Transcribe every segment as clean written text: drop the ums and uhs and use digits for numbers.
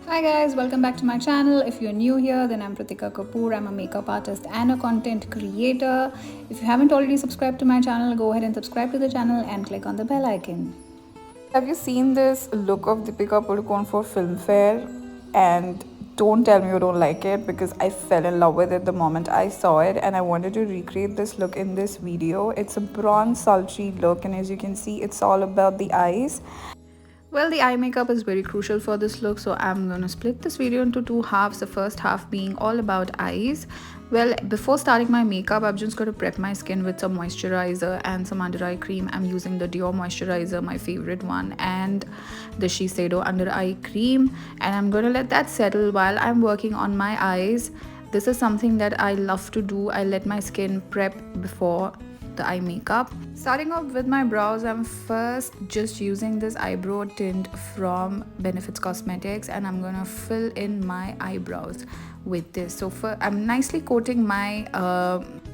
Hi guys, welcome back to my channel. If you're new here, then I'm Pritika Kapoor. I'm a makeup artist and a content creator. If you haven't already subscribed to my channel, go ahead and subscribe to the channel and click on the bell icon. Have you seen this look of Deepika Padukone for Filmfare? And don't tell me you don't like it, because I fell in love with it the moment I saw it and I wanted to recreate this look in this video. It's a bronze sultry look, and as you can see, it's all about the eyes. Well, the eye makeup is very crucial for this look, so I'm gonna split this video into two halves. The first half being all about eyes. Well, before starting my makeup, I'm just going to prep my skin with some moisturizer and some under eye cream. I'm using the Dior moisturizer, my favorite one, and the Shiseido under eye cream, and I'm going to let that settle while I'm working on my eyes. This is something that I love to do. I let my skin prep before the eye makeup. Starting off with my brows, I'm first just using this eyebrow tint from Benefits Cosmetics, and I'm gonna fill in my eyebrows with this. So I'm nicely coating my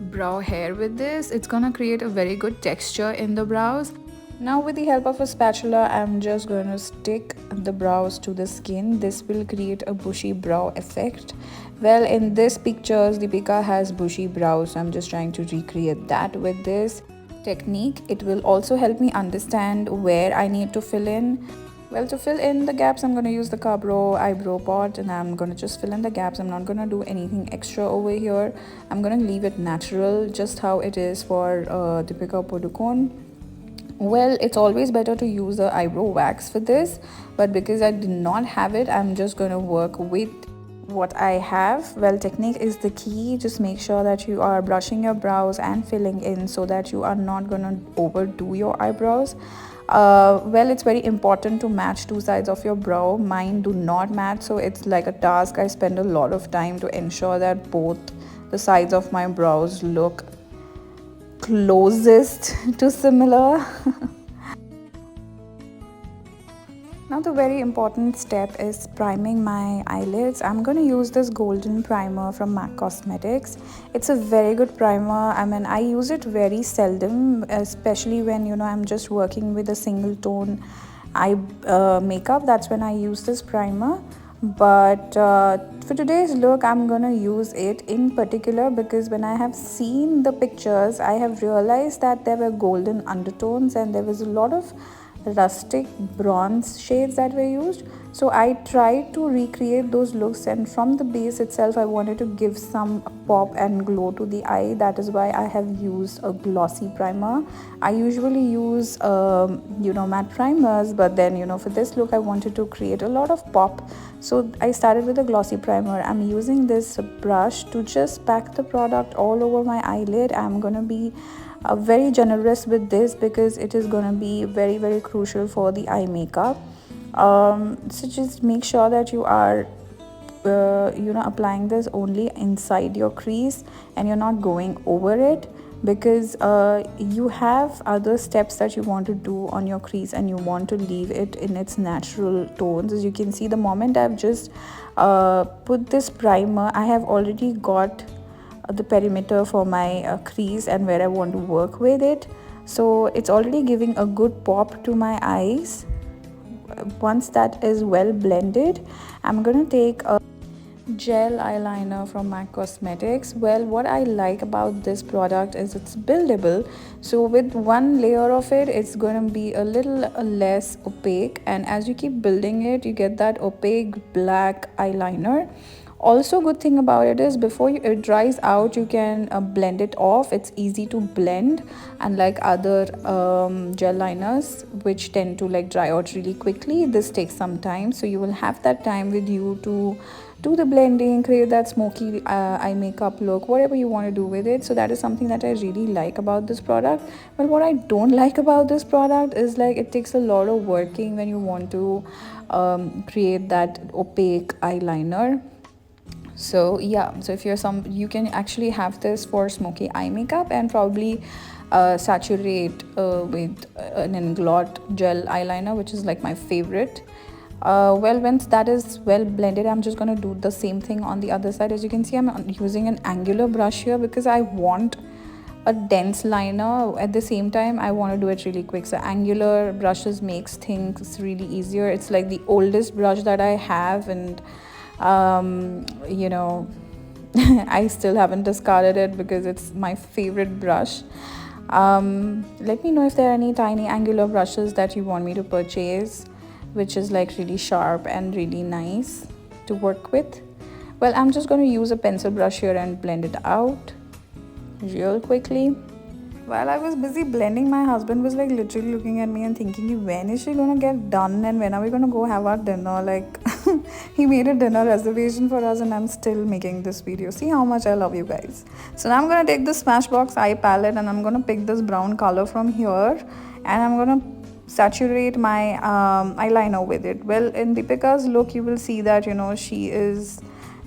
brow hair with this. It's gonna create a very good texture in the brows. Now with the help of a spatula, I'm just going to stick the brows to the skin. This will create a bushy brow effect. Well, in this pictures, Deepika has bushy brows, so I'm just trying to recreate that with this technique. It will also help me understand where I need to fill in. Well, to fill in the gaps, I'm going to use the Kapoor eyebrow pot, and I'm going to just fill in the gaps. I'm not going to do anything extra over here. I'm going to leave it natural, just how it is for Deepika Padukone. Well, it's always better to use the eyebrow wax for this, but because I did not have it, I'm just going to work with what I have. Well, technique is the key. Just make sure that you are brushing your brows and filling in so that you are not going to overdo your eyebrows. Well, it's very important to match two sides of your brow. Mine do not match, so it's like a task. I spend a lot of time to ensure that both the sides of my brows look closest to similar. Now the very important step is priming my eyelids. I'm going to use this golden primer from MAC Cosmetics. It's a very good primer. I mean, I use it very seldom, especially when I'm just working with a single tone eye makeup. That's when I use this primer. But for today's look, I'm gonna use it in particular because when I have seen the pictures, I have realized that there were golden undertones and there was a lot of rustic bronze shades that were used. So I tried to recreate those looks, and from the base itself I wanted to give some pop and glow to the eye. That is why I have used a glossy primer. I usually use matte primers, but then for this look I wanted to create a lot of pop, so I started with a glossy primer. I'm using this brush to just pack the product all over my eyelid. I'm gonna be very generous with this because it is going to be very, very crucial for the eye makeup. So just make sure that you are applying this only inside your crease and you're not going over it, because you have other steps that you want to do on your crease and you want to leave it in its natural tones. As you can see, the moment I've just put this primer, I have already got the perimeter for my crease and where I want to work with it. So it's already giving a good pop to my eyes. Once that is well blended, I'm gonna take a gel eyeliner from MAC Cosmetics. Well, what I like about this product is it's buildable, so with one layer of it, it's going to be a little less opaque, and as you keep building it, you get that opaque black eyeliner. Also, good thing about it is before it dries out, you can blend it off. It's easy to blend, unlike other gel liners which tend to like dry out really quickly. This takes some time, so you will have that time with you to do the blending, create that smoky eye makeup look, whatever you want to do with it. So that is something that I really like about this product. But what I don't like about this product is like it takes a lot of working when you want to create that opaque eyeliner. So yeah, so if you're you can actually have this for smoky eye makeup and probably saturate with an inglot gel eyeliner, which is like my favorite. Well, once that is well blended, I'm just going to do the same thing on the other side. As you can see, I'm using an angular brush here because I want a dense liner. At the same time, I want to do it really quick. So angular brushes makes things really easier. It's like the oldest brush that I have, and you know, I still haven't discarded it because it's my favorite brush. Let me know if there are any tiny angular brushes that you want me to purchase, which is like really sharp and really nice to work with. Well, I'm just going to use a pencil brush here and blend it out real quickly. While I was busy blending, my husband was like literally looking at me and thinking, when is she gonna get done and when are we gonna go have our dinner? Like, he made a dinner reservation for us and I'm still making this video. See how much I love you guys. So now I'm gonna take the Smashbox eye palette and I'm gonna pick this brown color from here and I'm gonna saturate my eyeliner with it. Well, in Deepika's look, you will see that, you know, she is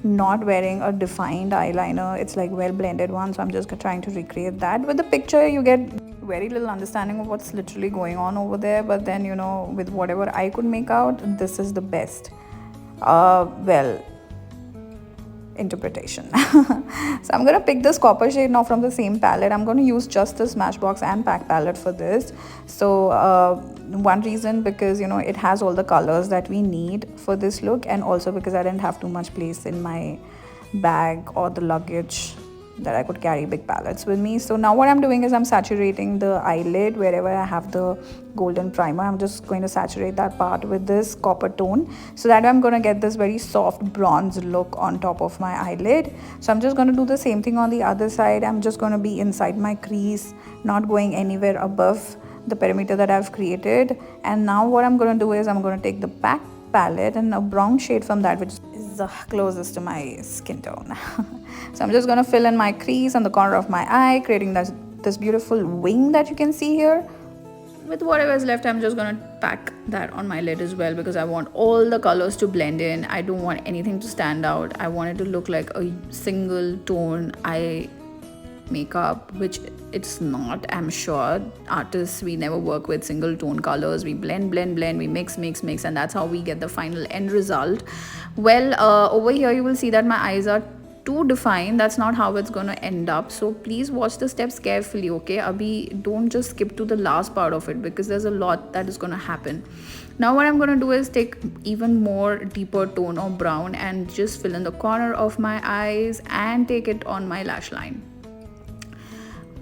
not wearing a defined eyeliner. It's like well blended one, so I'm just trying to recreate that. With the picture you get very little understanding of what's literally going on over there, but then, you know, with whatever I could make out, this is the best well interpretation. So I'm gonna pick this copper shade now from the same palette. I'm gonna use just the Smashbox and Pack palette for this. So one reason, because, you know, it has all the colors that we need for this look, and also because I didn't have too much place in my bag or the luggage that I could carry big palettes with me. So now what I'm doing is I'm saturating the eyelid wherever I have the golden primer. I'm just going to saturate that part with this copper tone, so that I'm going to get this very soft bronze look on top of my eyelid. So I'm just going to do the same thing on the other side. I'm just going to be inside my crease, not going anywhere above the perimeter that I've created. And now what I'm going to do is I'm going to take the Pack palette and a brown shade from that, which is the closest to my skin tone. So I'm just going to fill in my crease on the corner of my eye, creating this beautiful wing that you can see here. With whatever is left, I'm just going to pack that on my lid as well, because I want all the colors to blend in. I don't want anything to stand out. I want it to look like a single tone eye makeup, which it's not. I'm sure artists, we never work with single tone colors. We blend, we mix, and that's how we get the final end result. Well, over here you will see that my eyes are too defined. That's not how it's going to end up, so please watch the steps carefully, okay? Abhi, don't just skip to the last part of it, because there's a lot that is going to happen. Now what I'm going to do is take even more deeper tone of brown and just fill in the corner of my eyes and take it on my lash line,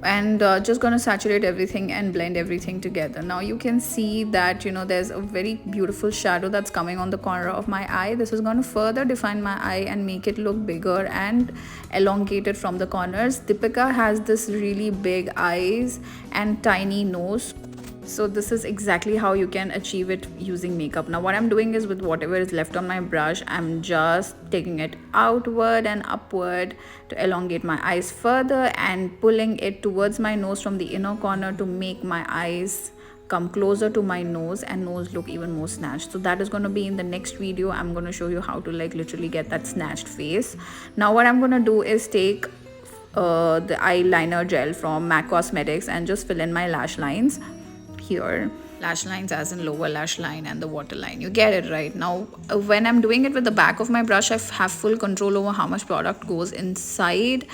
and just gonna saturate everything and blend everything together. Now you can see that, you know, there's a very beautiful shadow that's coming on the corner of my eye. This is going to further define my eye and make it look bigger and elongated from the corners. Deepika has this really big eyes and tiny nose, so this is exactly how you can achieve it using makeup. Now what I'm doing is, with whatever is left on my brush, I'm just taking it outward and upward to elongate my eyes further and pulling it towards my nose from the inner corner to make my eyes come closer to my nose and nose look even more snatched. So that is going to be in the next video. I'm going to show you how to like literally get that snatched face. Now what I'm going to do is take the eyeliner gel from MAC Cosmetics and just fill in my lash lines here. Lash lines as in lower lash line and the waterline. You get it, right? Now when I'm doing it with the back of my brush, I have full control over how much product goes inside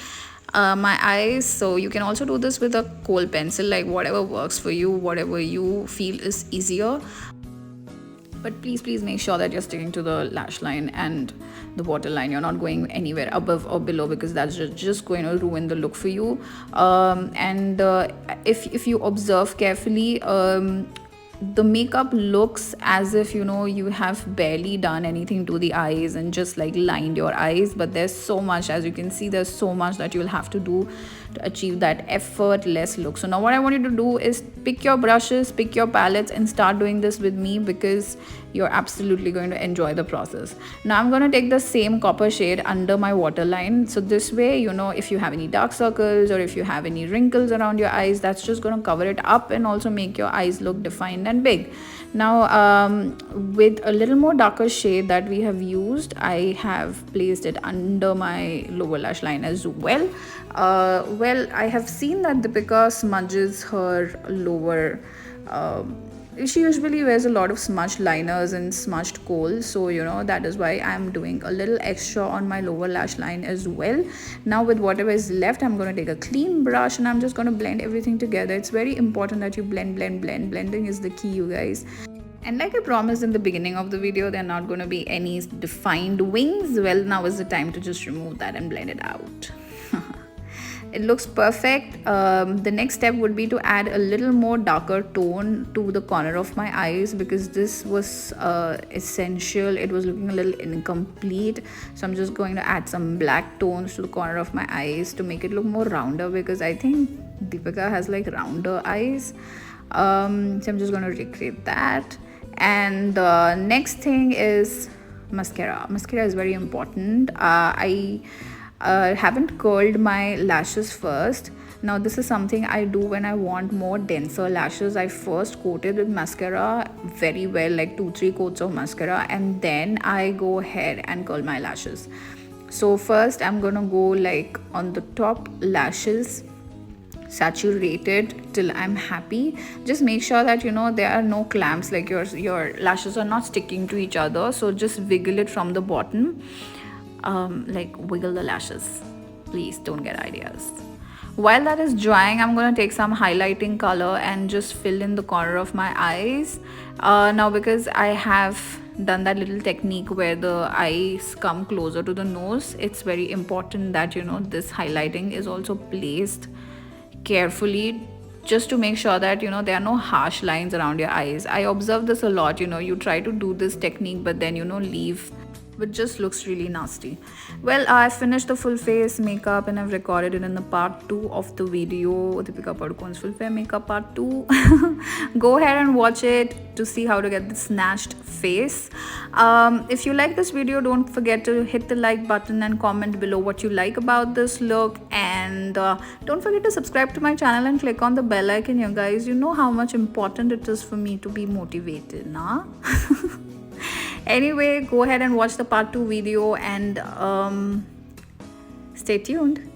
my eyes. So you can also do this with a kohl pencil, like whatever works for you, whatever you feel is easier. But please make sure that you're sticking to the lash line and the waterline. You're not going anywhere above or below, because that's just going to ruin the look for you. If you observe carefully, the makeup looks as if, you know, you have barely done anything to the eyes and just like lined your eyes, but there's so much, as you can see, there's so much that you'll have to do to achieve that effortless look. So now what I want you to do is pick your brushes, pick your palettes, and start doing this with me, because you're absolutely going to enjoy the process. Now I'm going to take the same copper shade under my waterline, so this way, you know, if you have any dark circles or if you have any wrinkles around your eyes, that's just going to cover it up and also make your eyes look defined and big. Now with a little more darker shade that we have used, I have placed it under my lower lash line as well. Well, I have seen that Deepika smudges her lower She usually wears a lot of smudged liners and smudged kohl, so that is why I'm doing a little extra on my lower lash line as well. Now with whatever is left, I'm going to take a clean brush and I'm just going to blend everything together. It's very important that you blend. Blending is the key, you guys. And like I promised in the beginning of the video, there are not going to be any defined wings. Well, now is the time to just remove that and blend it out. It looks perfect. The next step would be to add a little more darker tone to the corner of my eyes, because this was essential. It was looking a little incomplete, so I'm just going to add some black tones to the corner of my eyes to make it look more rounder, because I think Deepika has like rounder eyes. So I'm just going to recreate that. And the next thing is mascara. Mascara is very important. I haven't curled my lashes first. Now this is something I do when I want more denser lashes. I first coat it with mascara very well, like 2-3 coats of mascara, and then I go ahead and curl my lashes. So first I'm gonna go like on the top lashes, saturated till I'm happy. Just make sure that there are no clamps, like your lashes are not sticking to each other. So just wiggle it from the bottom, like wiggle the lashes. Please don't get ideas. While that is drying, I'm going to take some highlighting color and just fill in the corner of my eyes. Now because I have done that little technique where the eyes come closer to the nose, it's very important that this highlighting is also placed carefully, just to make sure that there are no harsh lines around your eyes. I observe this a lot. You try to do this technique but then leave, which just looks really nasty. Well, I finished the full face makeup and I've recorded it in the part 2 of the video, Deepika Padukone's full face makeup part 2. Go ahead and watch it to see how to get the snatched face. If you like this video, don't forget to hit the like button and comment below what you like about this look, and don't forget to subscribe to my channel and click on the bell icon, you guys. You know how much important it is for me to be motivated, nah? Anyway, go ahead and watch the part 2 video and stay tuned.